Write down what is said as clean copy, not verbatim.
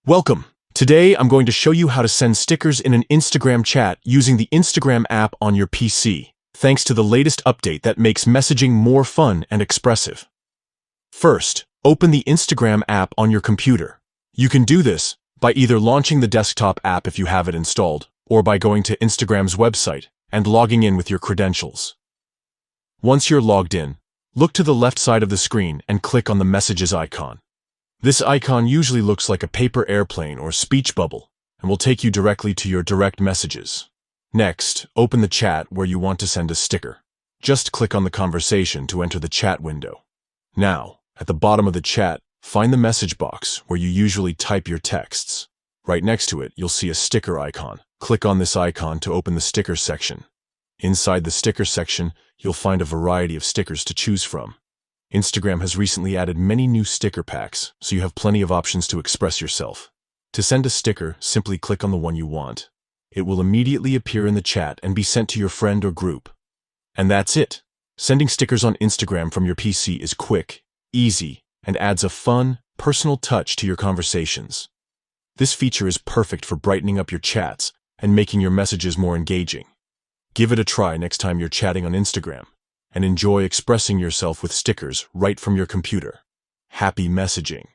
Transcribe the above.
Welcome! Today I'm going to show you how to send stickers in an Instagram chat using the Instagram app on your PC, thanks to the latest update that makes messaging more fun and expressive. First, open the Instagram app on your computer. You can do this by either launching the desktop app if you have it installed, or by going to Instagram's website and logging in with your credentials. Once you're logged in, look to the left side of the screen and click on the Messages icon. This icon usually looks like a paper airplane or speech bubble and will take you directly to your direct messages. Next, open the chat where you want to send a sticker. Just click on the conversation to enter the chat window. Now, at the bottom of the chat, find the message box where you usually type your texts. Right next to it, you'll see a sticker icon. Click on this icon to open the sticker section. Inside the sticker section, you'll find a variety of stickers to choose from. Instagram has recently added many new sticker packs, so you have plenty of options to express yourself. To send a sticker, simply click on the one you want. It will immediately appear in the chat and be sent to your friend or group. And that's it. Sending stickers on Instagram from your PC is quick, easy, and adds a fun, personal touch to your conversations. This feature is perfect for brightening up your chats and making your messages more engaging. Give it a try next time you're chatting on Instagram, and enjoy expressing yourself with stickers right from your computer. Happy messaging!